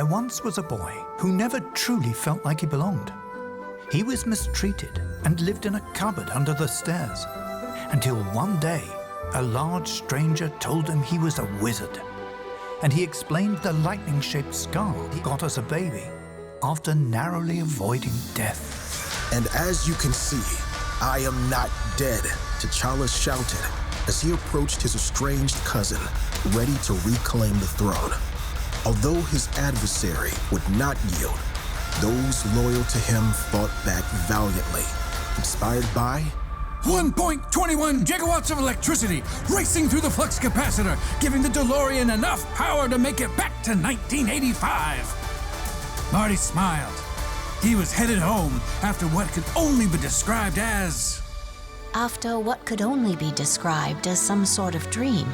There once was a boy who never truly felt like he belonged. He was mistreated and lived in a cupboard under the stairs, until one day, a large stranger told him he was a wizard. And he explained the lightning-shaped scar he got as a baby after narrowly avoiding death. And as you can see, I am not dead, T'Challa shouted as he approached his estranged cousin, ready to reclaim the throne. Although his adversary would not yield, those loyal to him fought back valiantly, inspired by 1.21 gigawatts of electricity racing through the flux capacitor, giving the DeLorean enough power to make it back to 1985. Marty smiled. He was headed home after what could only be described as... After what could only be described as some sort of dream,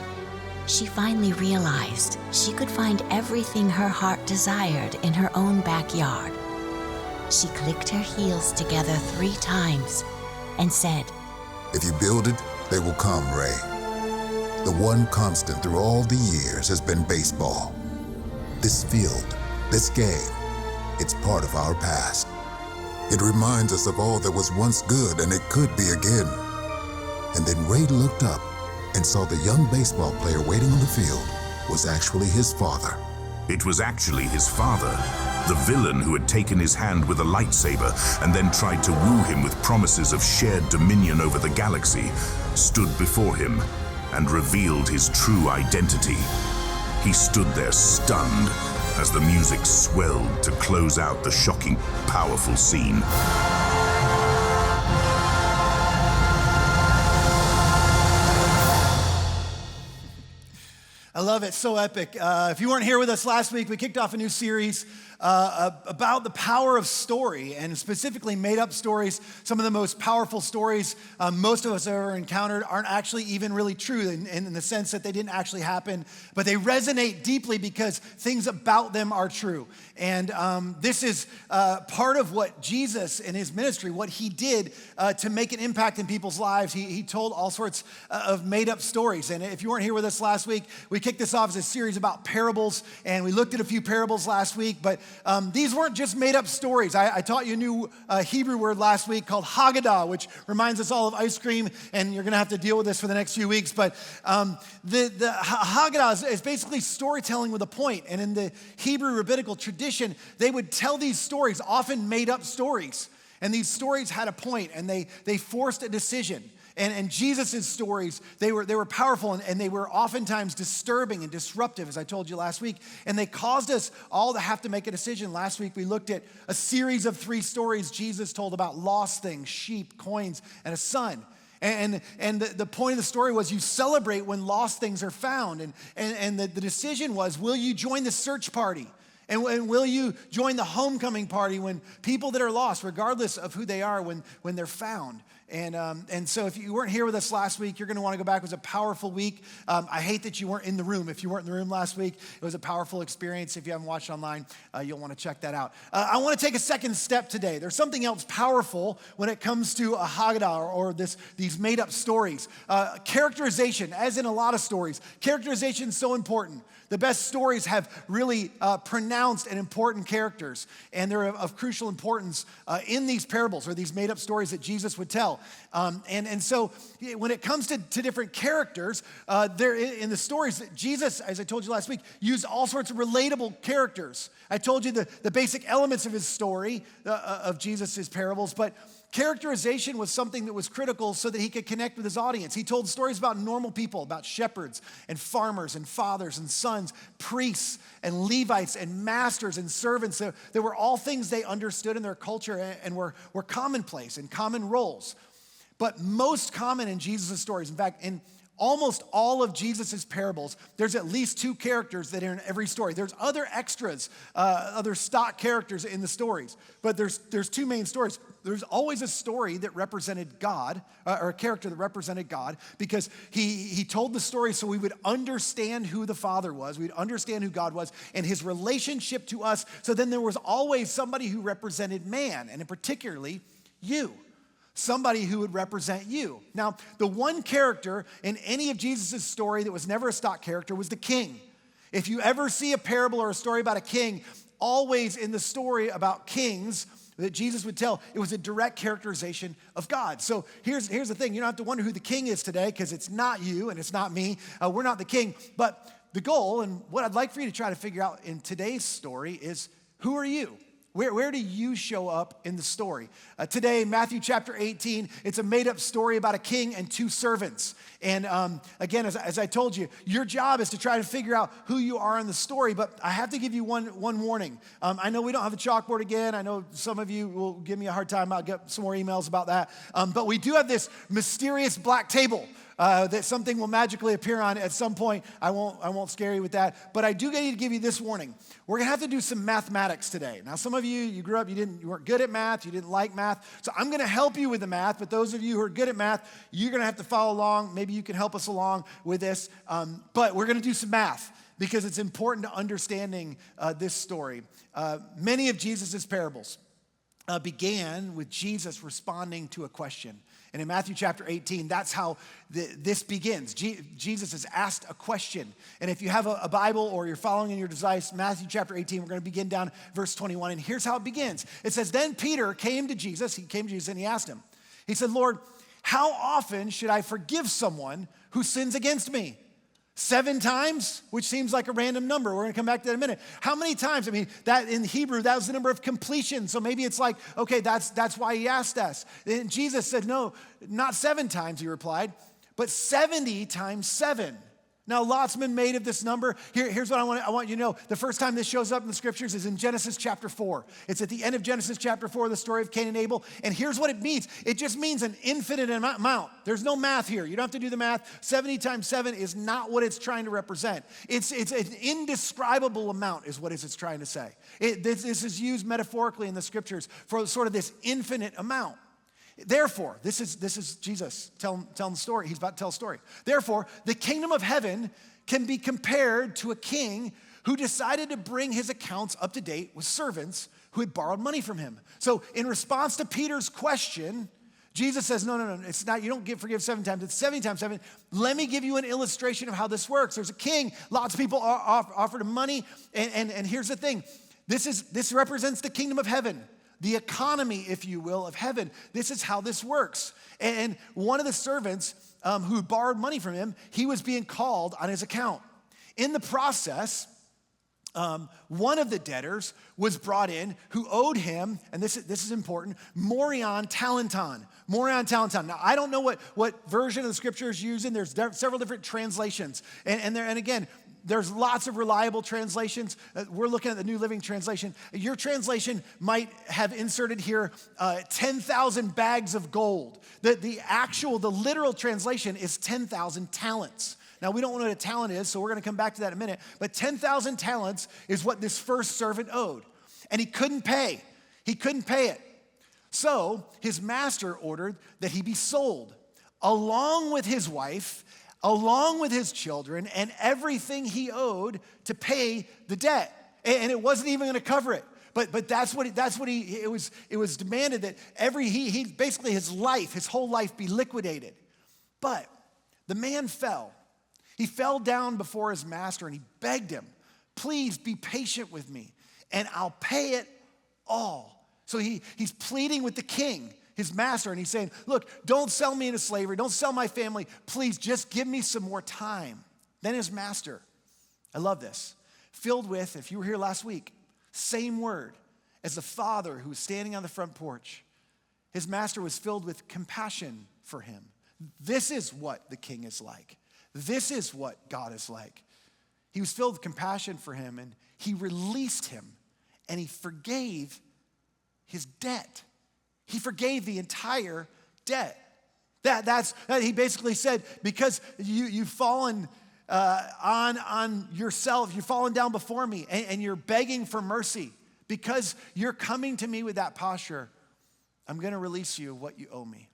she finally realized she could find everything her heart desired in her own backyard. She clicked her heels together 3 times and said, "If you build it, they will come, Ray. The one constant through all the years has been baseball. This field, this game, it's part of our past. It reminds us of all that was once good and it could be again." And then Ray looked up and saw the young baseball player waiting on the field was actually his father. It was actually his father, the villain who had taken his hand with a lightsaber and then tried to woo him with promises of shared dominion over the galaxy, stood before him and revealed his true identity. He stood there stunned as the music swelled to close out the shocking, powerful scene. I love it, so epic. If you weren't here with us last week, we kicked off a new series about the power of story, and specifically made-up stories. Some of the most powerful stories most of us have ever encountered aren't actually even really true in the sense that they didn't actually happen, but they resonate deeply because things about them are true. And this is part of what Jesus in his ministry, what he did to make an impact in people's lives. He told all sorts of made-up stories. And if you weren't here with us last week, we kicked this off as a series about parables, and we looked at a few parables last week, but these weren't just made-up stories. I taught you a new Hebrew word last week called Haggadah, which reminds us all of ice cream, and you're going to have to deal with this for the next few weeks. But the Haggadah is basically storytelling with a point, and in the Hebrew rabbinical tradition, they would tell these stories, often made-up stories, and these stories had a point, and they forced a decision. And Jesus' stories, they were powerful, and they were oftentimes disturbing and disruptive, as I told you last week. And they caused us all to have to make a decision. Last week, we looked at a series of 3 stories Jesus told about lost things, sheep, coins, and a son. And the point of the story was you celebrate when lost things are found. And the decision was, will you join the search party? And will you join the homecoming party when people that are lost, regardless of who they are, when they're found? And so if you weren't here with us last week, you're going to want to go back. It was a powerful week. I hate that you weren't in the room. If you weren't in the room last weweek, it was a powerful experience. If you haven't watched online, you'll want to check that out. I want to take a second step today. There's something else powerful when it comes to a Haggadah or these made-up stories. Characterization, as in a lot of stories. Characterization is so important. The best stories have really pronounced and important characters, and they're of crucial importance in these parables or these made-up stories that Jesus would tell. And so when it comes to different characters, in the stories, Jesus, as I told you last week, used all sorts of relatable characters. I told you the basic elements of his story, of Jesus' parables, but characterization was something that was critical so that he could connect with his audience. He told stories about normal people, about shepherds and farmers and fathers and sons, priests and Levites and masters and servants. There were all things they understood in their culture and were commonplace and common roles. But most common in Jesus' stories, in fact, in almost all of Jesus' parables, there's at least 2 characters that are in every story. There's other extras, other stock characters in the stories, but there's 2 main stories. There's always a story that represented God, or a character that represented God, because he told the story so we would understand who the Father was, we'd understand who God was, and his relationship to us. So then there was always somebody who represented man, and particularly you. Somebody who would represent you. Now, the one character in any of Jesus' story that was never a stock character was the king. If you ever see a parable or a story about a king, always in the story about kings that Jesus would tell, it was a direct characterization of God. So here's the thing. You don't have to wonder who the king is today because it's not you and it's not me. We're not the king. But the goal and what I'd like for you to try to figure out in today's story is, who are you? Where do you show up in the story? Today, Matthew chapter 18, it's a made-up story about a king and two servants. And again, as I told you, your job is to try to figure out who you are in the story, but I have to give you one warning. I know we don't have a chalkboard again. I know some of you will give me a hard time. I'll get some more emails about that. But we do have this mysterious black table that something will magically appear on at some point. I won't scare you with that. But I do need to give you this warning. We're gonna have to do some mathematics today. Now, some of you grew up, you weren't good at math, you didn't like math. So I'm gonna help you with the math, but those of you who are good at math, you're gonna have to follow along. Maybe you can help us along with this. But we're gonna do some math because it's important to understanding this story. Many of Jesus' parables began with Jesus responding to a question. And in Matthew chapter 18, that's how this begins. Jesus is asked a question. And if you have a Bible or you're following in your device, Matthew chapter 18, we're going to begin down verse 21. And here's how it begins. It says, then Peter came to Jesus. He came to Jesus and he asked him. He said, Lord, how often should I forgive someone who sins against me? 7 times, which seems like a random number. We're gonna come back to that in a minute. How many times? I mean, that in Hebrew, that was the number of completion. So maybe it's like, okay, that's why he asked us. And Jesus said, no, not 7 times, he replied, but 70 times 7. Now, lots been made of this number. Here's what I want you to know. The first time this shows up in the scriptures is in Genesis chapter 4. It's at the end of Genesis chapter 4, the story of Cain and Abel. And here's what it means. It just means an infinite amount. There's no math here. You don't have to do the math. 70 times 7 is not what it's trying to represent. It's an indescribable amount is what it's trying to say. This is used metaphorically in the scriptures for sort of this infinite amount. Therefore, this is Jesus telling the story. He's about to tell a story. Therefore, the kingdom of heaven can be compared to a king who decided to bring his accounts up to date with servants who had borrowed money from him. So in response to Peter's question, Jesus says, no, it's not, you don't forgive 7 times, it's 70 times 7. Let me give you an illustration of how this works. There's a king, lots of people offered him money, and here's the thing. This represents the kingdom of heaven. The economy, if you will, of heaven. This is how this works. And one of the servants who borrowed money from him, he was being called on his account. In the process, one of the debtors was brought in who owed him, and this is important, morion talenton. Morion talenton. Now, I don't know what version of the scripture is using. There's several different translations. And again, there's lots of reliable translations. We're looking at the New Living Translation. Your translation might have inserted here 10,000 bags of gold. The literal translation is 10,000 talents. Now, we don't know what a talent is, so we're going to come back to that in a minute. But 10,000 talents is what this first servant owed. And he couldn't pay. He couldn't pay it. So his master ordered that he be sold, along with his wife, along with his children, and everything he owed to pay the debt. And it wasn't even going to cover it. But it was demanded that he basically his whole life be liquidated. But the man fell. He fell down before his master and he begged him, please be patient with me and I'll pay it all. So he's pleading with the king, his master, and he's saying, look, don't sell me into slavery. Don't sell my family. Please just give me some more time. Then his master, I love this, filled with, if you were here last week, same word as the father who was standing on the front porch. His master was filled with compassion for him. This is what the king is like. This is what God is like. He was filled with compassion for him, and he released him, and he forgave his debt. He forgave the entire debt. That he basically said, because you've fallen on yourself, you've fallen down before me, and you're begging for mercy, because you're coming to me with that posture, I'm going to release you of what you owe me.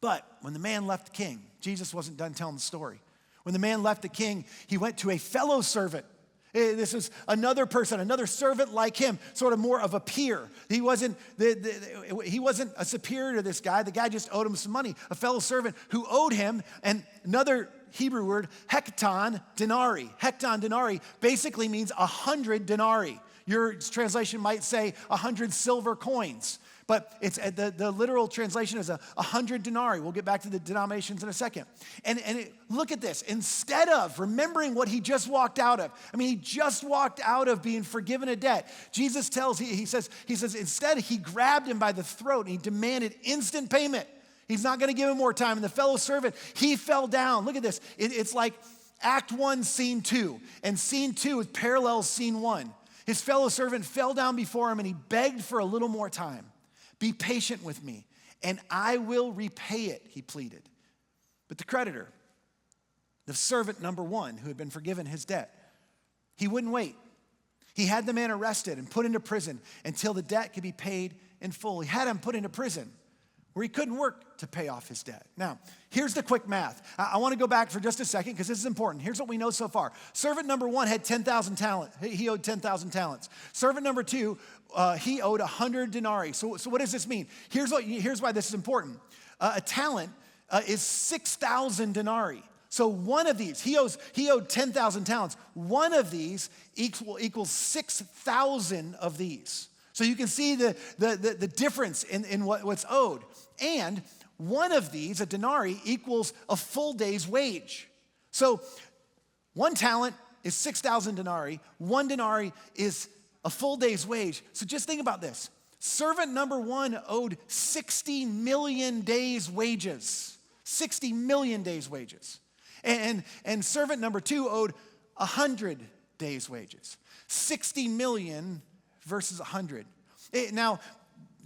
But when the man left the king, Jesus wasn't done telling the story. When the man left the king, he went to a fellow servant. This was another person, another servant like him, sort of more of a peer. He wasn't a superior to this guy. The guy just owed him some money. A fellow servant who owed him, and another Hebrew word, hekton denarii. Hekton denarii basically means 100 denarii. Your translation might say 100 silver coins. But it's the literal translation is 100 denarii. We'll get back to the denominations in a second. And look at this. Instead of remembering what he just walked out of, he just walked out of being forgiven a debt. Jesus tells, he says, instead he grabbed him by the throat and he demanded instant payment. He's not going to give him more time. And the fellow servant, he fell down. Look at this. It's like Act 1, Scene 2. And Scene 2 parallels Scene 1. His fellow servant fell down before him and he begged for a little more time. Be patient with me, and I will repay it, he pleaded. But the creditor, the servant number 1 who had been forgiven his debt, he wouldn't wait. He had the man arrested and put into prison until the debt could be paid in full. He had him put into prison where he couldn't work to pay off his debt. Now, here's the quick math. I want to go back for just a second because this is important. Here's what we know so far. Servant number 1 had 10,000 talents. He owed 10,000 talents. Servant number 2, he owed 100 denarii. So what does this mean? Here's why this is important. A talent is 6,000 denarii. So one of these, he owed 10,000 talents. One of these equals 6,000 of these. So you can see the difference in what's owed. And one of these, a denarii, equals a full day's wage. So 1 talent is 6,000 denarii. 1 denarii is a full day's wage. So just think about this. Servant number 1 owed 60 million days' wages. 60 million days' wages. And servant number 2 owed 100 days' wages. 60 million versus 100. Now,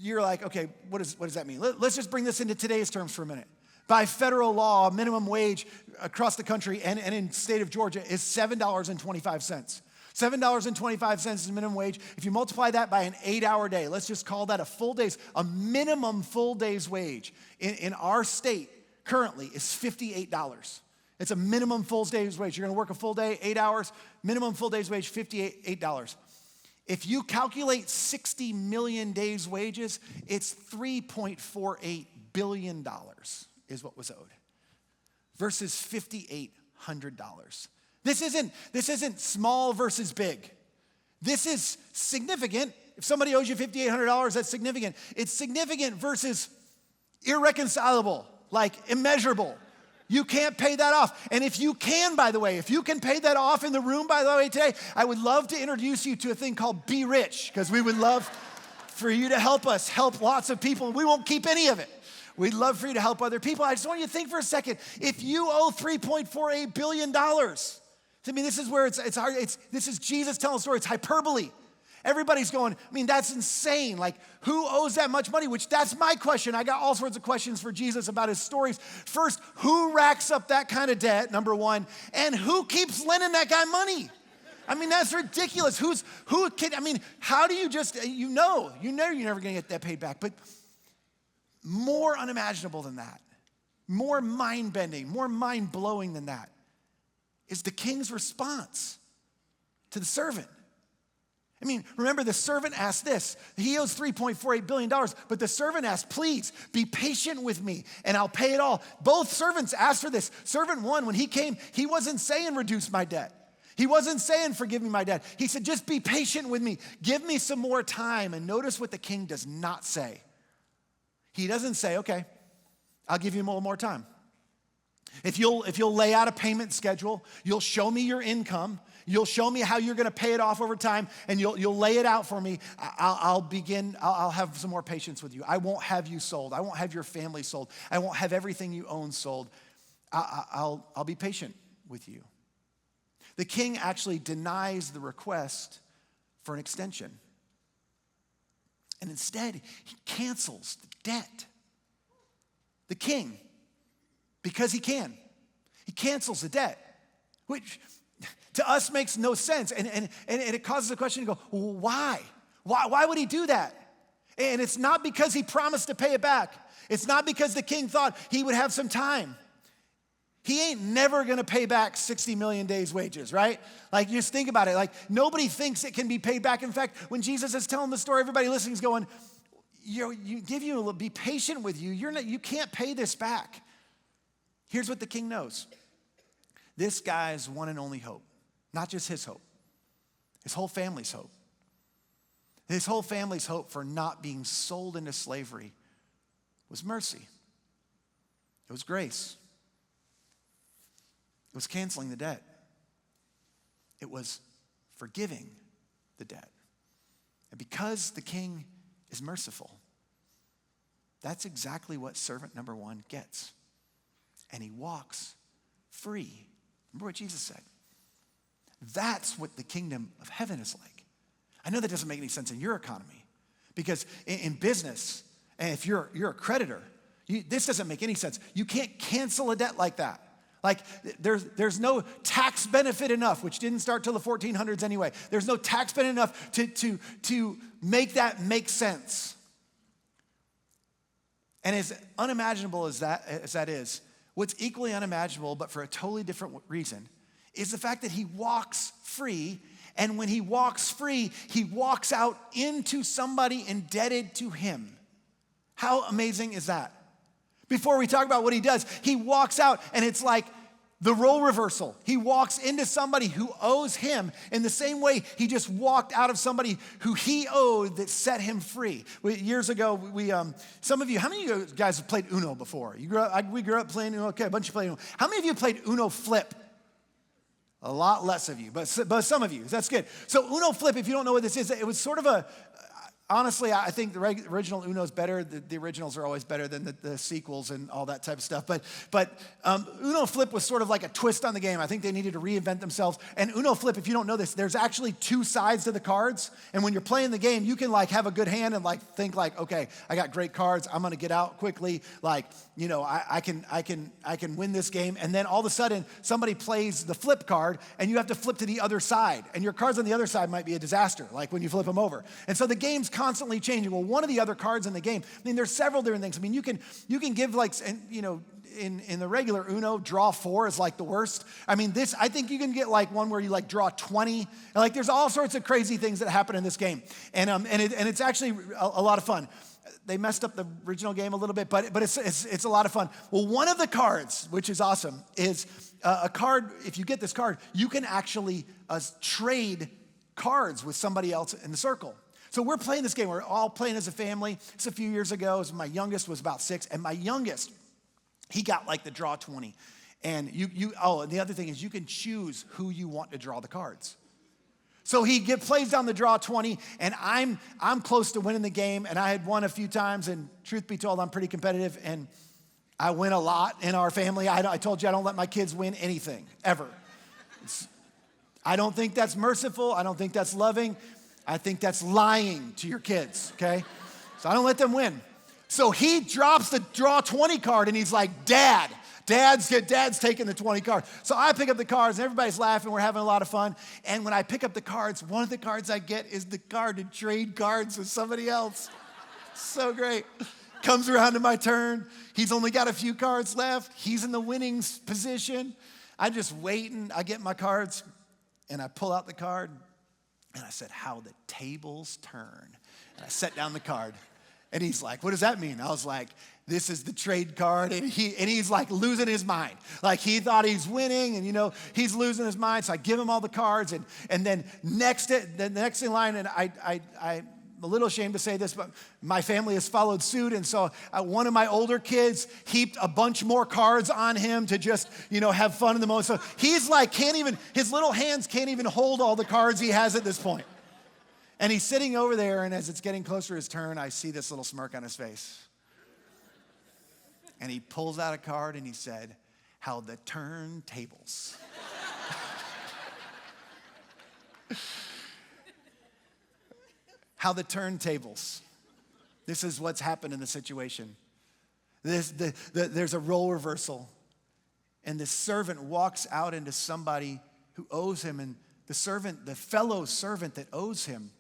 you're like, okay, what does that mean? Let's just bring this into today's terms for a minute. By federal law, minimum wage across the country and in the state of Georgia is $7.25. $7.25 is minimum wage. If you multiply that by an 8-hour day, let's just call that a minimum full day's wage in our state currently is $58. It's a minimum full day's wage. You're gonna work a full day, 8 hours, minimum full day's wage, $58. If you calculate 60 million days' wages, it's $3.48 billion is what was owed versus $5,800. This isn't small versus big. This is significant. If somebody owes you $5,800, that's significant. It's significant versus irreconcilable, like immeasurable. You can't pay that off. And if you can, by the way, if you can pay that off in the room, by the way, today, I would love to introduce you to a thing called Be Rich, because we would love for you to help us help lots of people. We won't keep any of it. We'd love for you to help other people. I just want you to think for a second. If you owe $3.48 billion, this is where this is Jesus telling a story. It's hyperbole. Everybody's going, that's insane. Like, who owes that much money? Which, that's my question. I got all sorts of questions for Jesus about his stories. First, who racks up that kind of debt, number 1? And who keeps lending that guy money? That's ridiculous. How do you just, you know you're never gonna get that paid back. But more unimaginable than that, more mind-bending, more mind-blowing than that is the king's response to the servant. Remember, the servant asked this. He owes $3.48 billion, but the servant asked, please, be patient with me, and I'll pay it all. Both servants asked for this. Servant 1, when he came, he wasn't saying, reduce my debt. He wasn't saying, forgive me my debt. He said, just be patient with me. Give me some more time. And notice what the king does not say. He doesn't say, okay, I'll give you a little more time. If you'll lay out a payment schedule, you'll show me your income, you'll show me how you're gonna pay it off over time, and you'll lay it out for me, I'll have some more patience with you. I won't have you sold. I won't have your family sold. I won't have everything you own sold. I'll be patient with you. The king actually denies the request for an extension. And instead, he cancels the debt. The king, because he can. He cancels the debt, which to us makes no sense. And it causes the question to go, well, why? Why would he do that? And it's not because he promised to pay it back. It's not because the king thought he would have some time. He ain't never gonna pay back 60 million days' wages, right? Like, just think about it. Like, nobody thinks it can be paid back. In fact, when Jesus is telling the story, everybody listening is going, be patient with you. You can't pay this back. Here's what the king knows. This guy's one and only hope. Not just his hope. His whole family's hope. His whole family's hope for not being sold into slavery was mercy. It was grace. It was canceling the debt. It was forgiving the debt. And because the king is merciful, that's exactly what servant number one gets. And he walks free. Remember what Jesus said? That's what the kingdom of heaven is like. I know that doesn't make any sense in your economy, because in business, and if you're a creditor, this doesn't make any sense. You can't cancel a debt like that. Like there's no tax benefit enough, which didn't start till the 1400s anyway. There's no tax benefit enough to make that make sense. And as unimaginable as that is, what's equally unimaginable, but for a totally different reason, is the fact that he walks free. And when he walks free, he walks out into somebody indebted to him. How amazing is that? Before we talk about what he does, he walks out and it's like the role reversal. He walks into somebody who owes him in the same way he just walked out of somebody who he owed that set him free. Years ago, some of you, how many of you guys have played Uno before? We grew up playing Uno. Okay, a bunch of you played Uno. How many of you played Uno Flip? A lot less of you, but some of you. That's good. So Uno Flip, if you don't know what this is, it was sort of honestly, I think the original Uno is better. The originals are always better than the sequels and all that type of stuff. But Uno Flip was sort of like a twist on the game. I think they needed to reinvent themselves. And Uno Flip, if you don't know this, there's actually two sides to the cards. And when you're playing the game, you can like have a good hand and like think like, okay, I got great cards. I'm gonna get out quickly. Like, you know, I can win this game. And then all of a sudden, somebody plays the flip card, and you have to flip to the other side. And your cards on the other side might be a disaster, like when you flip them over. And so the game's constantly changing. Well, one of the other cards in the game, I mean, there's several different things. I mean, you can give like, and you know, in the regular Uno, draw 4 is like the worst. I mean, I think you can get like one where you like draw 20. And like, there's all sorts of crazy things that happen in this game. And it's actually a lot of fun. They messed up the original game a little bit, but it's a lot of fun. Well, one of the cards, which is awesome, is a card. If you get this card, you can actually trade cards with somebody else in the circle. So we're playing this game. We're all playing as a family. It's a few years ago. My youngest was about 6, and my youngest, he got like the draw 20. And and the other thing is you can choose who you want to draw the cards. So he plays down the draw 20, and I'm close to winning the game, and I had won a few times, and truth be told, I'm pretty competitive, and I win a lot in our family. I told you I don't let my kids win anything, ever. I don't think that's merciful. I don't think that's loving. I think that's lying to your kids, okay? So I don't let them win. So he drops the draw 20 card, and he's like, Dad's taking the 20 card. So I pick up the cards, and everybody's laughing. We're having a lot of fun. And when I pick up the cards, one of the cards I get is the card to trade cards with somebody else. So great. Comes around to my turn. He's only got a few cards left. He's in the winning position. I'm just waiting. I get my cards, and I pull out the card, and I said, how the tables turn. And I set down the card. And he's like, what does that mean? I was like, this is the trade card. And he's like losing his mind. Like he thought he's winning, and you know, he's losing his mind. So I give him all the cards, and then the next in line, and I'm a little ashamed to say this, but my family has followed suit. And so one of my older kids heaped a bunch more cards on him to just, you know, have fun in the moment. So he's like, his little hands can't even hold all the cards he has at this point. And he's sitting over there, and as it's getting closer to his turn, I see this little smirk on his face. And he pulls out a card, and he said, how the turntables. How the turntables. This is what's happened in the situation. There's a role reversal. And the servant walks out into somebody who owes him, and the fellow servant that owes him,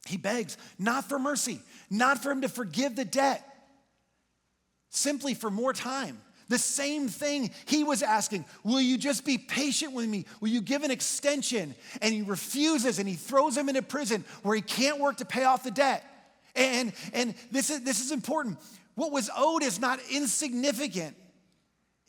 he begs, not for mercy, not for him to forgive the debt, simply for more time. The same thing he was asking, will you just be patient with me? Will you give an extension? And he refuses, and he throws him into prison where he can't work to pay off the debt. And this is important. What was owed is not insignificant.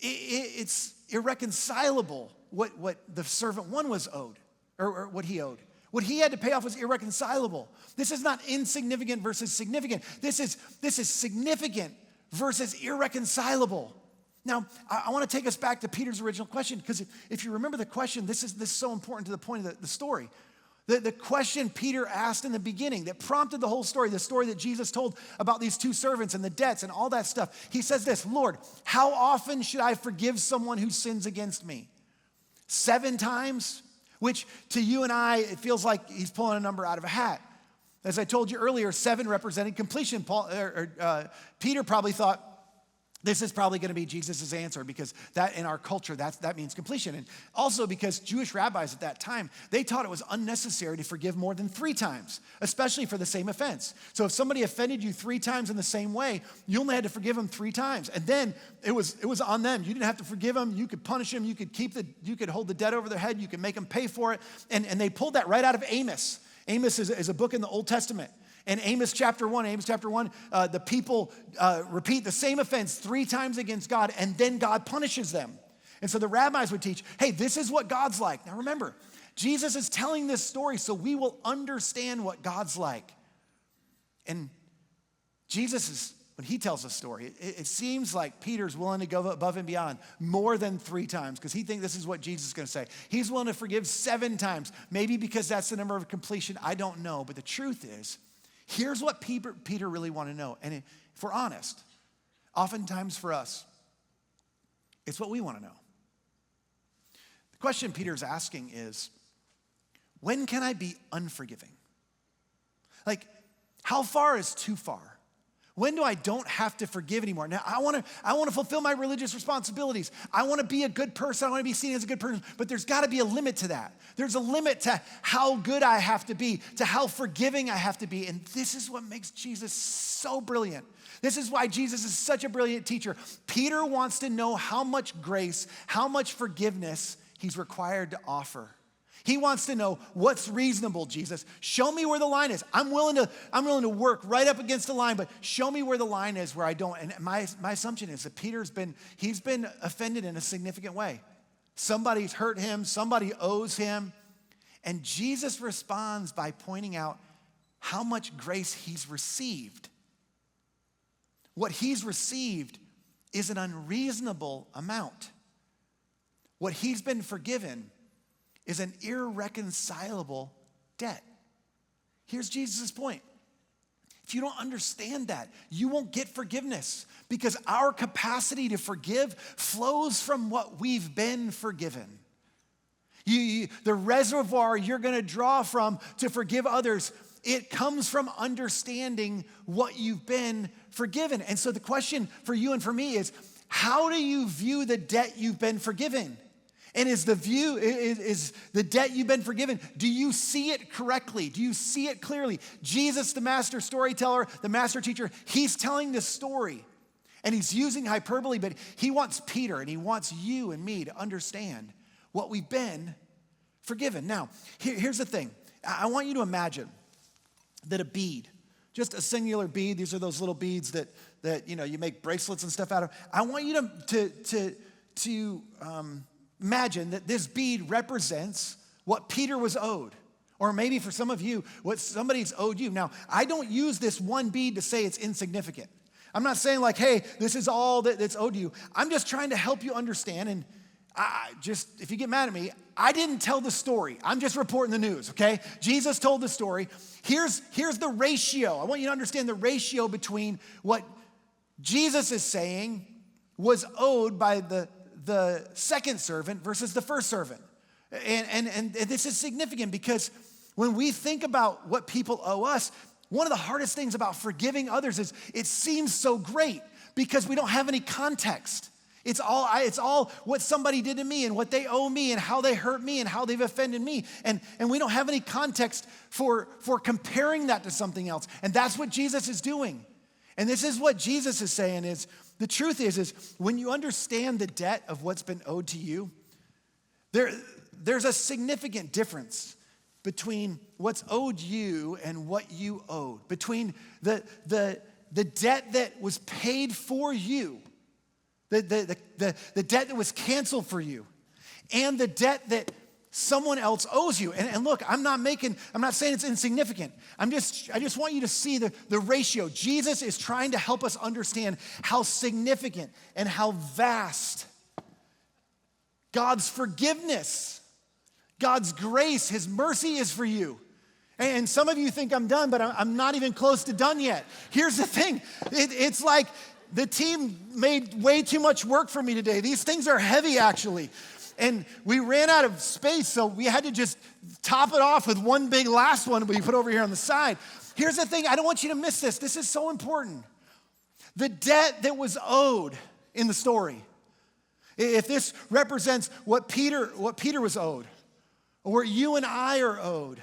It's irreconcilable what the servant one was owed, or what he owed. What he had to pay off was irreconcilable. This is not insignificant versus significant. This is significant versus irreconcilable. Now, I want to take us back to Peter's original question, because if you remember the question, this is so important to the point of the story. The question Peter asked in the beginning that prompted the whole story, the story that Jesus told about these two servants and the debts and all that stuff. He says this, Lord, how often should I forgive someone who sins against me? 7 times? Which to you and I, it feels like he's pulling a number out of a hat. As I told you earlier, 7 represented completion. Peter probably thought, this is probably going to be Jesus' answer, because that in our culture, that means completion. And also because Jewish rabbis at that time, they taught it was unnecessary to forgive more than 3 times, especially for the same offense. So if somebody offended you 3 times in the same way, you only had to forgive them 3 times. And then it was on them. You didn't have to forgive them. You could punish them. You could hold the debt over their head. You could make them pay for it. And they pulled that right out of Amos. Amos is a book in the Old Testament. In Amos chapter 1, the people repeat the same offense 3 times against God, and then God punishes them. And so the rabbis would teach, hey, this is what God's like. Now remember, Jesus is telling this story so we will understand what God's like. And Jesus when he tells a story, it seems like Peter's willing to go above and beyond more than 3 times, because he thinks this is what Jesus is going to say. He's willing to forgive 7 times, maybe because that's the number of completion. I don't know. But the truth is, here's what Peter really wanted to know. And if we're honest, oftentimes for us, it's what we want to know. The question Peter's asking is, when can I be unforgiving? Like, how far is too far? When do I don't have to forgive anymore? Now, I want to fulfill my religious responsibilities. I want to be a good person. I want to be seen as a good person. But there's got to be a limit to that. There's a limit to how good I have to be, to how forgiving I have to be. And this is what makes Jesus so brilliant. This is why Jesus is such a brilliant teacher. Peter wants to know how much grace, how much forgiveness he's required to offer. He wants to know, what's reasonable, Jesus? Show me where the line is. I'm willing to work right up against the line, but show me where the line is where I don't. And my assumption is that he's been offended in a significant way. Somebody's hurt him, somebody owes him. And Jesus responds by pointing out how much grace he's received. What he's received is an unreasonable amount. What he's been forgiven is an irreconcilable debt. Here's Jesus' point. If you don't understand that, you won't get forgiveness, because our capacity to forgive flows from what we've been forgiven. The reservoir you're going to draw from to forgive others, it comes from understanding what you've been forgiven. And so the question for you and for me is, how do you view the debt you've been forgiven? And is the debt you've been forgiven, do you see it correctly? Do you see it clearly? Jesus, the master storyteller, the master teacher, he's telling this story. And he's using hyperbole, but he wants Peter and he wants you and me to understand what we've been forgiven. Now, here's the thing. I want you to imagine that a bead, just a singular bead, these are those little beads that you make bracelets and stuff out of. I want you to imagine that this bead represents what Peter was owed, or maybe for some of you, what somebody's owed you. Now, I don't use this one bead to say it's insignificant. I'm not saying like, hey, this is all that's owed to you. I'm just trying to help you understand, and if you get mad at me, I didn't tell the story. I'm just reporting the news, okay? Jesus told the story. Here's the ratio. I want you to understand the ratio between what Jesus is saying was owed by the second servant versus the first servant. And this is significant, because when we think about what people owe us, one of the hardest things about forgiving others is it seems so great because we don't have any context. It's all what somebody did to me and what they owe me and how they hurt me and how they've offended me. And we don't have any context for comparing that to something else. And that's what Jesus is doing. And this is what Jesus is saying is, the truth is when you understand the debt of what's been owed to you, there's a significant difference between what's owed you and what you owed, between the debt that was paid for you, the debt that was canceled for you, and the debt that someone else owes you. And look, I'm not saying it's insignificant. I just want you to see the ratio. Jesus is trying to help us understand how significant and how vast God's forgiveness, God's grace, his mercy is for you. And some of you think I'm done, but I'm not even close to done yet. Here's the thing. It's like the team made way too much work for me today. These things are heavy, actually. And we ran out of space, so we had to just top it off with one big last one we put over here on the side. Here's the thing. I don't want you to miss this. This is so important. The debt that was owed in the story. If this represents what Peter was owed, or what you and I are owed,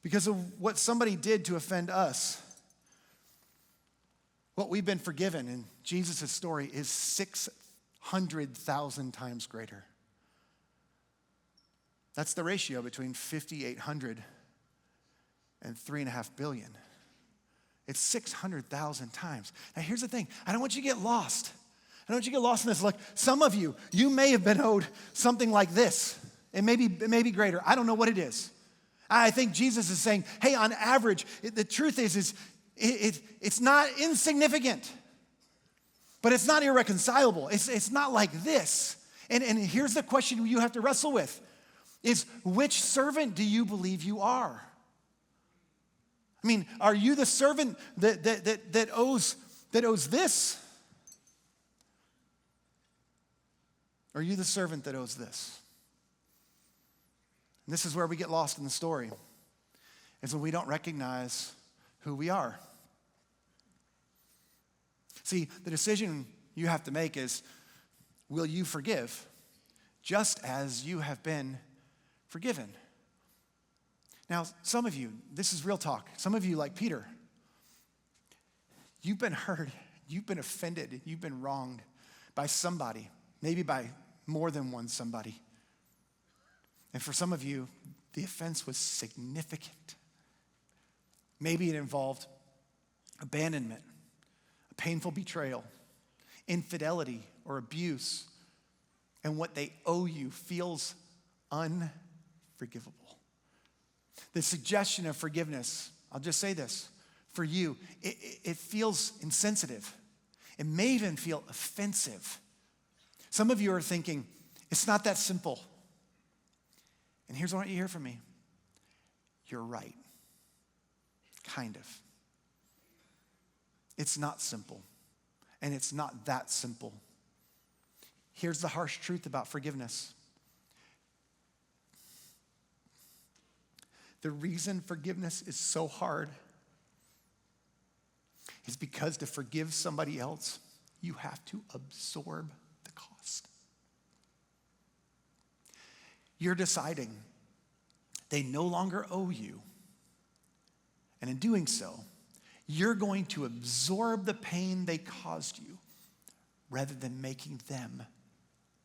because of what somebody did to offend us, what we've been forgiven in Jesus' story is 600,000 times greater. That's the ratio between 5,800 and 3.5 billion. It's 600,000 times. Now here's the thing. I don't want you to get lost. I don't want you to get lost in this. Look, some of you may have been owed something like this. It may be greater. I don't know what it is. I think Jesus is saying, hey, on average, the truth is it's not insignificant, but it's not irreconcilable. It's not like this. And here's the question you have to wrestle with, is which servant do you believe you are? I mean, are you the servant that owes this? Or are you the servant that owes this? And this is where we get lost in the story, is when we don't recognize who we are. See, the decision you have to make is, will you forgive just as you have been forgiven? Now, some of you, this is real talk. Some of you, like Peter, you've been hurt, you've been offended, you've been wronged by somebody, maybe by more than one somebody. And for some of you, the offense was significant. Maybe it involved abandonment, a painful betrayal, infidelity, or abuse. And what they owe you feels unforgivable. The suggestion of forgiveness, I'll just say this, for you, it feels insensitive. It may even feel offensive. Some of you are thinking, it's not that simple. And here's what I want you to hear from me. You're right. Kind of. It's not simple. And it's not that simple. Here's the harsh truth about forgiveness. The reason forgiveness is so hard is because to forgive somebody else, you have to absorb the cost. You're deciding they no longer owe you. And in doing so, you're going to absorb the pain they caused you rather than making them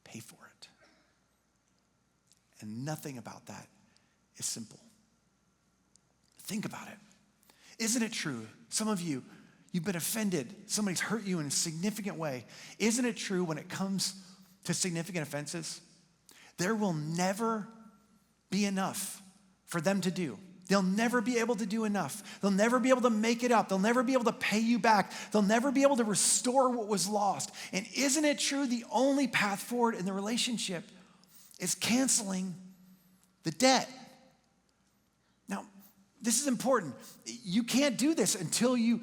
pay for it. And nothing about that is simple. Think about it. Isn't it true? Some of you, you've been offended. Somebody's hurt you in a significant way. Isn't it true when it comes to significant offenses? There will never be enough for them to do. They'll never be able to do enough. They'll never be able to make it up. They'll never be able to pay you back. They'll never be able to restore what was lost. And isn't it true the only path forward in the relationship is canceling the debt? Now, this is important. You can't do this until you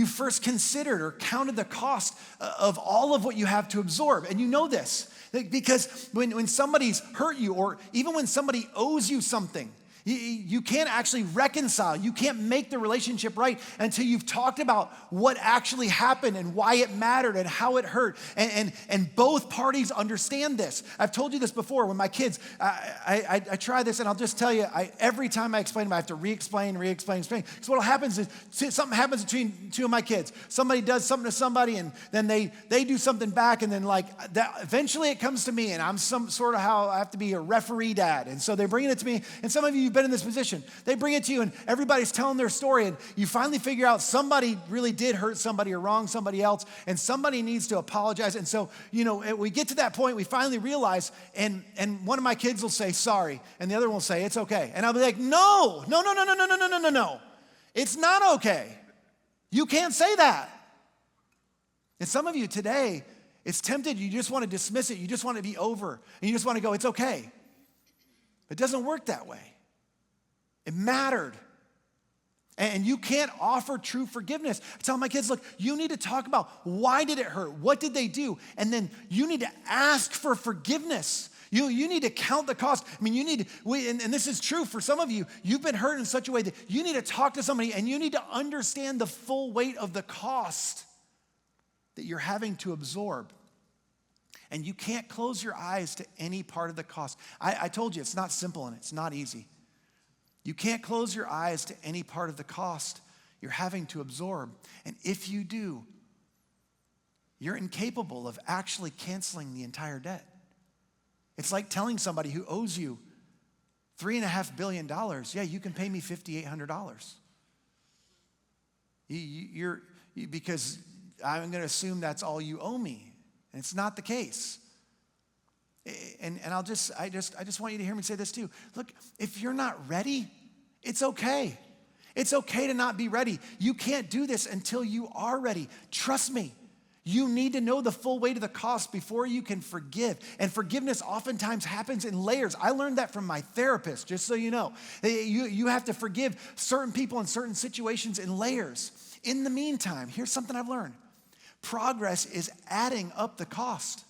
first considered or counted the cost of all of what you have to absorb. And you know this, because when somebody's hurt you, or even when somebody owes you something, you can't actually reconcile. You can't make the relationship right until you've talked about what actually happened and why it mattered and how it hurt. And both parties understand this. I've told you this before. When my kids, I try this, and I'll just tell you, every time I explain them, I have to re-explain. Because what happens is something happens between two of my kids. Somebody does something to somebody, and then they do something back, and then like that, eventually it comes to me, and I'm some sort of how I have to be a referee dad. And so they're bringing it to me. And some of you you been in this position? They bring it to you and everybody's telling their story and you finally figure out somebody really did hurt somebody or wrong somebody else and somebody needs to apologize. And so, we get to that point, we finally realize, and one of my kids will say, sorry, and the other one will say, it's okay. And I'll be like, no. It's not okay. You can't say that. And some of you today, it's tempted, you just want to dismiss it, you just want to be over, and you just want to go, it's okay. It doesn't work that way. It mattered. And you can't offer true forgiveness. I tell my kids, look, you need to talk about why did it hurt? What did they do? And then you need to ask for forgiveness. You need to count the cost. I mean, and this is true for some of you, you've been hurt in such a way that you need to talk to somebody and you need to understand the full weight of the cost that you're having to absorb. And you can't close your eyes to any part of the cost. I told you, it's not simple and it's not easy. You can't close your eyes to any part of the cost you're having to absorb. And if you do, you're incapable of actually canceling the entire debt. It's like telling somebody who owes you $3.5 billion, yeah, you can pay me $5,800. Because I'm going to assume that's all you owe me. And it's not the case. And I just want you to hear me say this too. Look, if you're not ready, it's okay. It's okay to not be ready. You can't do this until you are ready. Trust me. You need to know the full weight of the cost before you can forgive. And forgiveness oftentimes happens in layers. I learned that from my therapist, just so you know. You have to forgive certain people in certain situations in layers. In the meantime, here's something I've learned. Progress is adding up the cost.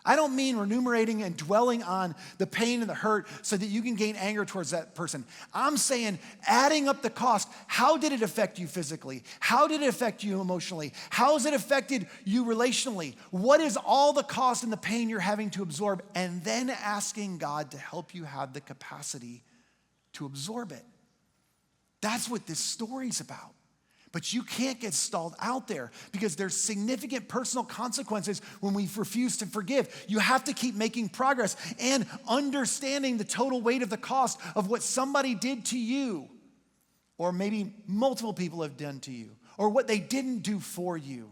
I don't mean remunerating and dwelling on the pain and the hurt so that you can gain anger towards that person. I'm saying adding up the cost. How did it affect you physically? How did it affect you emotionally? How has it affected you relationally? What is all the cost and the pain you're having to absorb? And then asking God to help you have the capacity to absorb it. That's what this story's about. But you can't get stalled out there because there's significant personal consequences when we refuse to forgive. You have to keep making progress and understanding the total weight of the cost of what somebody did to you, or maybe multiple people have done to you, or what they didn't do for you.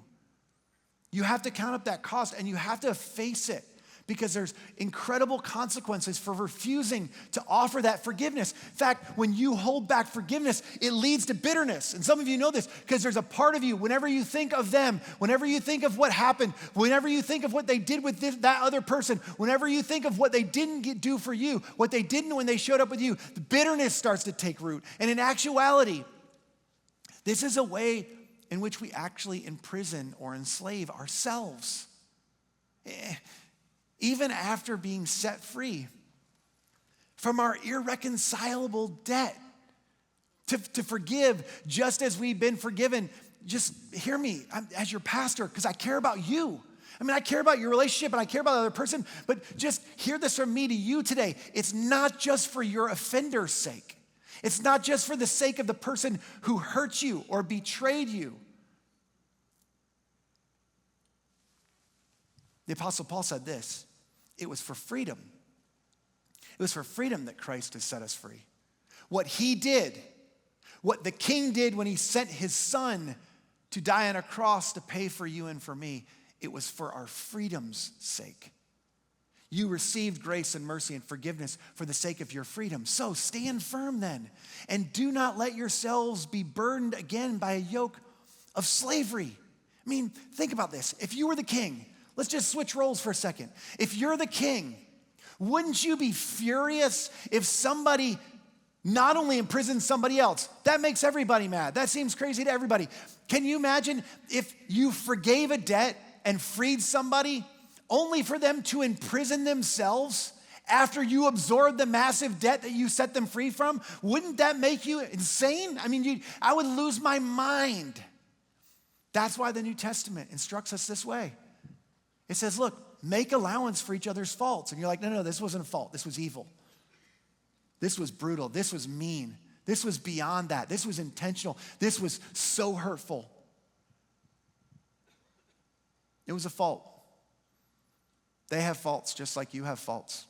You have to count up that cost and you have to face it. Because there's incredible consequences for refusing to offer that forgiveness. In fact, when you hold back forgiveness, it leads to bitterness. And some of you know this because there's a part of you, whenever you think of them, whenever you think of what happened, whenever you think of what they did with that other person, whenever you think of what they didn't do for you, what they didn't when they showed up with you, the bitterness starts to take root. And in actuality, this is a way in which we actually imprison or enslave ourselves. Even after being set free from our irreconcilable debt, to forgive just as we've been forgiven. Just hear me as your pastor, because I care about you. I mean, I care about your relationship and I care about the other person, but just hear this from me to you today. It's not just for your offender's sake. It's not just for the sake of the person who hurt you or betrayed you. The Apostle Paul said this. It was for freedom. It was for freedom that Christ has set us free. What he did, what the king did when he sent his son to die on a cross to pay for you and for me, it was for our freedom's sake. You received grace and mercy and forgiveness for the sake of your freedom. So stand firm then, and do not let yourselves be burdened again by a yoke of slavery. I mean, think about this. If you were the king, let's just switch roles for a second. If you're the king, wouldn't you be furious if somebody not only imprisoned somebody else? That makes everybody mad. That seems crazy to everybody. Can you imagine if you forgave a debt and freed somebody only for them to imprison themselves after you absorbed the massive debt that you set them free from? Wouldn't that make you insane? I mean, I would lose my mind. That's why the New Testament instructs us this way. It says, look, make allowance for each other's faults. And you're like, no, this wasn't a fault. This was evil. This was brutal. This was mean. This was beyond that. This was intentional. This was so hurtful. It was a fault. They have faults just like you have faults.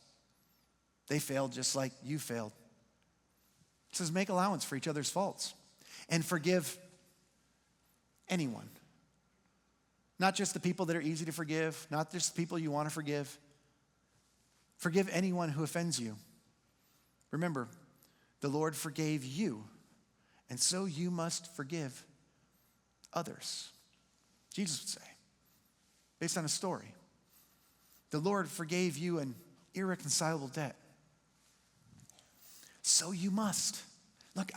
They failed just like you failed. It says make allowance for each other's faults and forgive anyone. Not just the people that are easy to forgive, not just the people you want to forgive. Forgive anyone who offends you. Remember, the Lord forgave you, and so you must forgive others. Jesus would say, based on a story. The Lord forgave you an irreconcilable debt. So you must. Look,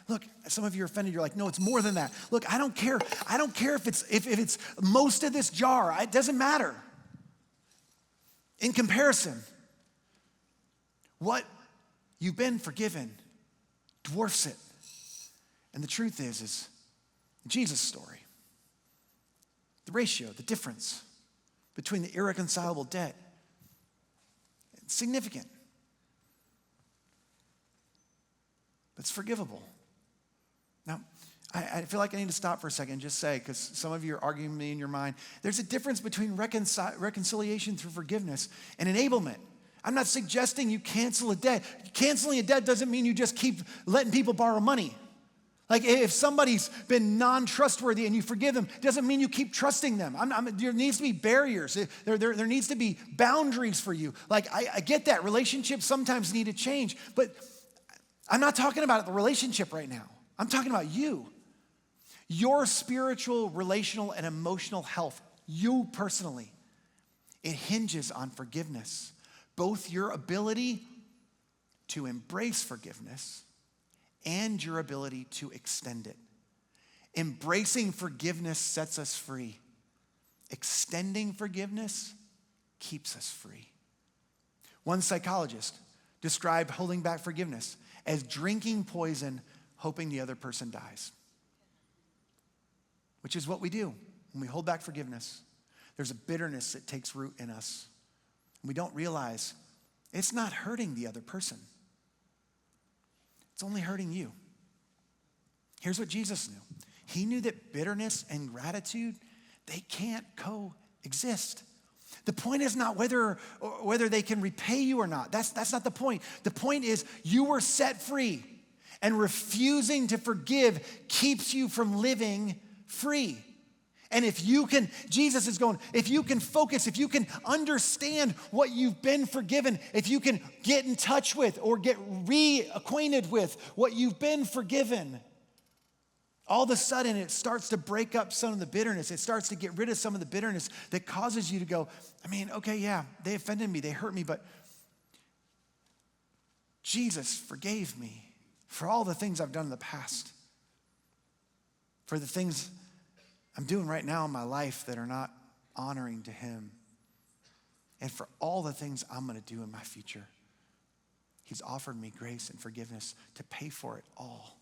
look. Some of you are offended. You're like, no, it's more than that. Look, I don't care. I don't care if it's most of this jar. It doesn't matter. In comparison, what you've been forgiven dwarfs it. And the truth is Jesus' story, the ratio, the difference between the irreconcilable debt, it's significant. It's forgivable. Now, I feel like I need to stop for a second and just say, because some of you are arguing with me in your mind, there's a difference between reconciliation through forgiveness and enablement. I'm not suggesting you cancel a debt. Canceling a debt doesn't mean you just keep letting people borrow money. Like if somebody's been non-trustworthy and you forgive them, doesn't mean you keep trusting them. There needs to be barriers. There needs to be boundaries for you. Like I get that. Relationships sometimes need to change, but I'm not talking about the relationship right now. I'm talking about you. Your spiritual, relational, and emotional health, you personally, it hinges on forgiveness. Both your ability to embrace forgiveness and your ability to extend it. Embracing forgiveness sets us free. Extending forgiveness keeps us free. One psychologist described holding back forgiveness as drinking poison, hoping the other person dies. Which is what we do when we hold back forgiveness. There's a bitterness that takes root in us. And we don't realize it's not hurting the other person. It's only hurting you. Here's what Jesus knew. He knew that bitterness and gratitude, they can't coexist. The point is not whether they can repay you or not. That's not the point. The point is you were set free, and refusing to forgive keeps you from living free. And if you can, Jesus is going, if you can focus, if you can understand what you've been forgiven, if you can get in touch with or get reacquainted with what you've been forgiven, all of a sudden it starts to break up some of the bitterness. It starts to get rid of some of the bitterness that causes you to go, okay, yeah, they offended me, they hurt me, but Jesus forgave me for all the things I've done in the past, for the things I'm doing right now in my life that are not honoring to him, and for all the things I'm going to do in my future. He's offered me grace and forgiveness to pay for it all.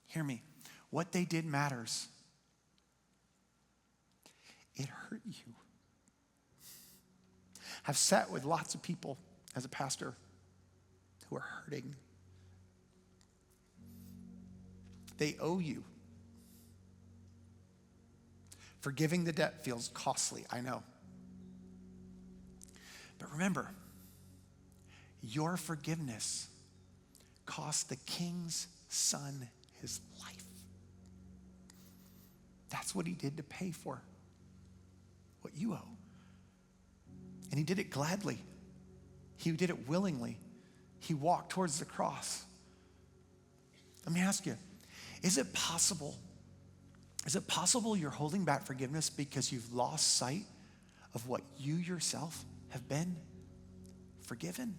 Hear me. What they did matters. It hurt you. I've sat with lots of people as a pastor who are hurting. They owe you. Forgiving the debt feels costly, I know. But remember, your forgiveness cost the king's son his life. That's what he did to pay for what you owe. And he did it gladly. He did it willingly. He walked towards the cross. Let me ask you, is it possible you're holding back forgiveness because you've lost sight of what you yourself have been forgiven?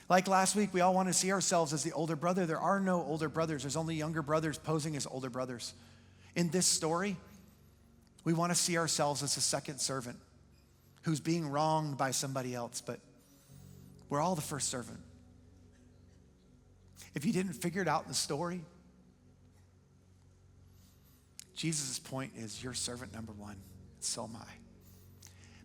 Like last week, we all want to see ourselves as the older brother. There are no older brothers. There's only younger brothers posing as older brothers. In this story, we want to see ourselves as a second servant who's being wronged by somebody else, but we're all the first servant. If you didn't figure it out in the story, Jesus' point is you're servant number one, and so am I.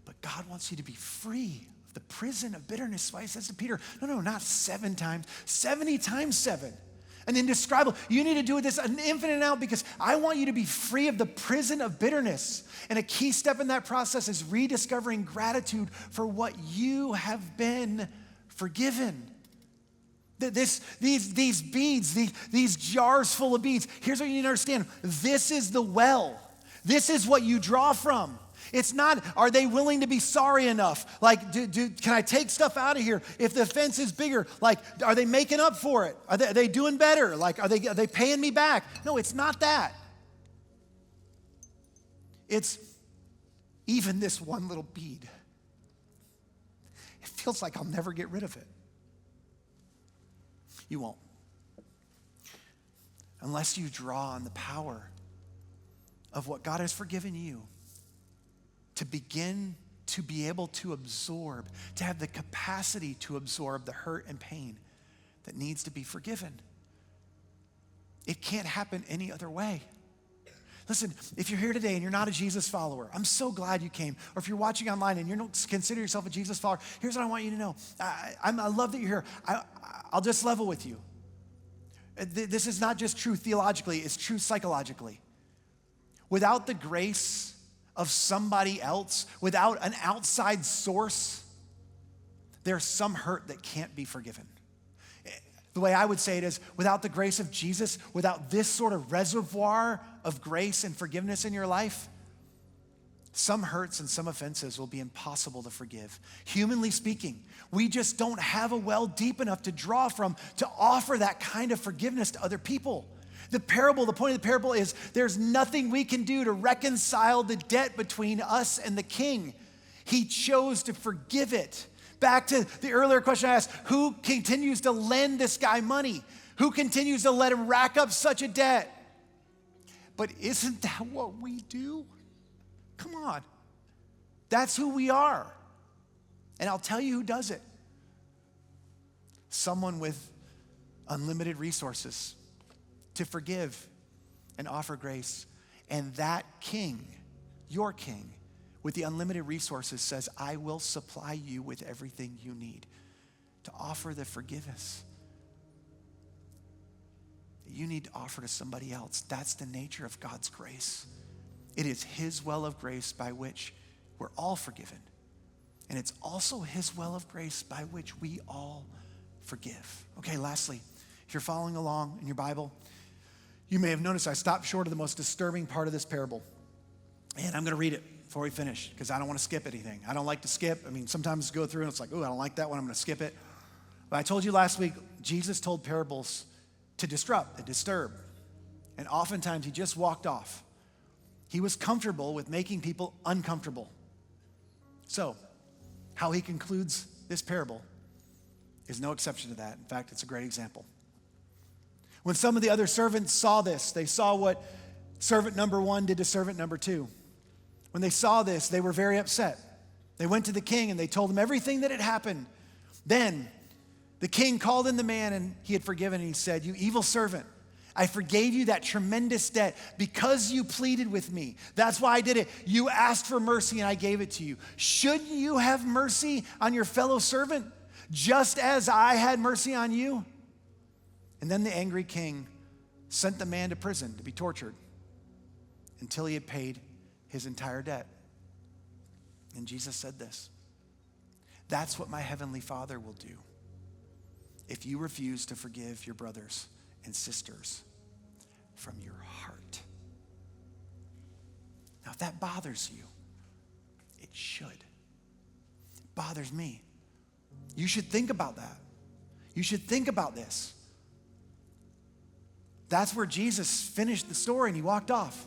But God wants you to be free of the prison of bitterness. That's why he says to Peter, no, not 7 times, 70 times 7. An indescribable. You need to do this an infinite amount because I want you to be free of the prison of bitterness. And a key step in that process is rediscovering gratitude for what you have been forgiven. These beads, these jars full of beads, here's what you need to understand. This is the well. This is what you draw from. It's not, are they willing to be sorry enough? Like, can I take stuff out of here if the offense is bigger? Like, are they making up for it? Are they doing better? Like, are they paying me back? No, it's not that. It's even this one little bead. It feels like I'll never get rid of it. You won't. Unless you draw on the power of what God has forgiven you to begin to be able to absorb, to have the capacity to absorb the hurt and pain that needs to be forgiven. It can't happen any other way. Listen, if you're here today and you're not a Jesus follower, I'm so glad you came. Or if you're watching online and you don't consider yourself a Jesus follower, here's what I want you to know. I love that you're here. I'll just level with you. This is not just true theologically, it's true psychologically. Without the grace of somebody else, without an outside source, there's some hurt that can't be forgiven. The way I would say it is, without the grace of Jesus, without this sort of reservoir of grace and forgiveness in your life, some hurts and some offenses will be impossible to forgive. Humanly speaking, we just don't have a well deep enough to draw from to offer that kind of forgiveness to other people. The point of the parable is there's nothing we can do to reconcile the debt between us and the king. He chose to forgive it. Back to the earlier question I asked, who continues to lend this guy money? Who continues to let him rack up such a debt? But isn't that what we do? Come on. That's who we are. And I'll tell you who does it. Someone with unlimited resources to forgive and offer grace. And that king, your king, with the unlimited resources says, I will supply you with everything you need to offer the forgiveness that you need to offer to somebody else. That's the nature of God's grace. It is his well of grace by which we're all forgiven. And it's also his well of grace by which we all forgive. Okay, lastly, if you're following along in your Bible, you may have noticed I stopped short of the most disturbing part of this parable. And I'm going to read it before we finish because I don't want to skip anything. I don't like to skip. I mean, sometimes go through and it's like, oh, I don't like that one. I'm going to skip it. But I told you last week, Jesus told parables to disrupt and disturb. And oftentimes he just walked off. He was comfortable with making people uncomfortable. So, how he concludes this parable is no exception to that. In fact, it's a great example. When some of the other servants saw this, they saw what servant number one did to servant number two. When they saw this, they were very upset. They went to the king and they told him everything that had happened. Then the king called in the man and he had forgiven and he said, you evil servant, I forgave you that tremendous debt because you pleaded with me. That's why I did it. You asked for mercy and I gave it to you. Shouldn't you have mercy on your fellow servant just as I had mercy on you? And then the angry king sent the man to prison to be tortured until he had paid his entire debt. And Jesus said this, that's what my heavenly Father will do if you refuse to forgive your brothers and sisters from your heart. Now, if that bothers you, it should. It bothers me. You should think about that. You should think about this. That's where Jesus finished the story and he walked off.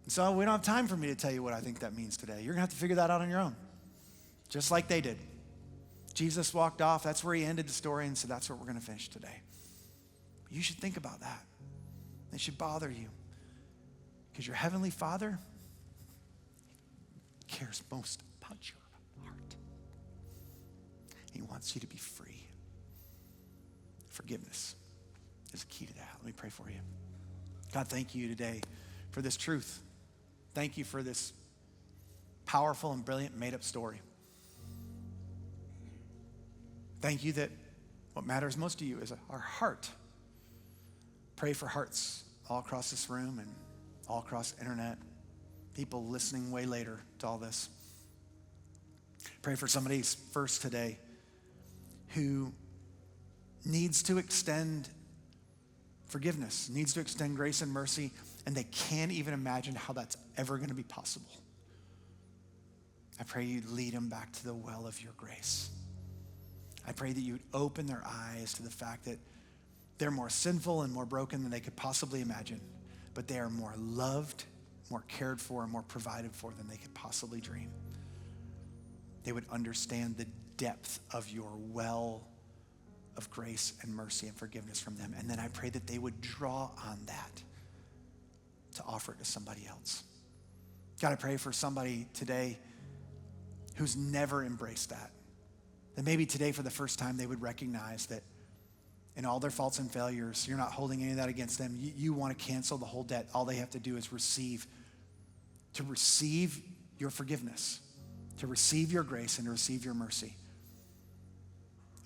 So we don't have time for me to tell you what I think that means today. You're going to have to figure that out on your own, just like they did. Jesus walked off. That's where he ended the story and said, that's where we're going to finish today. But you should think about that. It should bother you because your heavenly Father cares most about your heart. He wants you to be free. Forgiveness is a key to that. Let me pray for you. God, thank you today for this truth. Thank you for this powerful and brilliant made-up story. Thank you that what matters most to you is our heart. Pray for hearts all across this room and all across the internet, people listening way later to all this. Pray for somebody first today who needs to extend forgiveness, needs to extend grace and mercy, and they can't even imagine how that's ever going to be possible. I pray you'd lead them back to the well of your grace. I pray that you'd open their eyes to the fact that they're more sinful and more broken than they could possibly imagine, but they are more loved, more cared for, and more provided for than they could possibly dream. They would understand the depth of your well of grace and mercy and forgiveness from them. And then I pray that they would draw on that to offer it to somebody else. God, I pray for somebody today who's never embraced that. That maybe today for the first time they would recognize that in all their faults and failures, you're not holding any of that against them. You want to cancel the whole debt. All they have to do is receive your forgiveness, to receive your grace and to receive your mercy,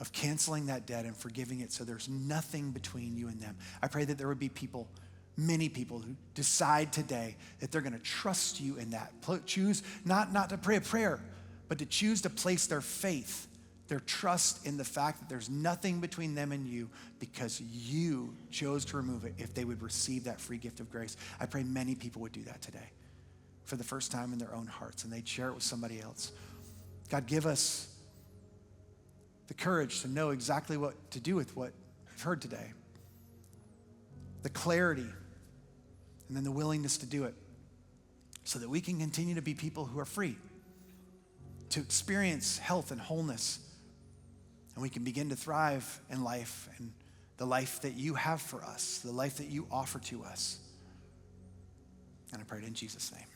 of canceling that debt and forgiving it so there's nothing between you and them. I pray that there would be people, many people, who decide today that they're going to trust you in that. Choose not to pray a prayer, but to choose to place their faith, their trust in the fact that there's nothing between them and you because you chose to remove it if they would receive that free gift of grace. I pray many people would do that today for the first time in their own hearts, and they'd share it with somebody else. God, give us the courage to know exactly what to do with what we've heard today, the clarity, and then the willingness to do it so that we can continue to be people who are free, to experience health and wholeness, and we can begin to thrive in life and the life that you have for us, the life that you offer to us. And I pray it in Jesus' name.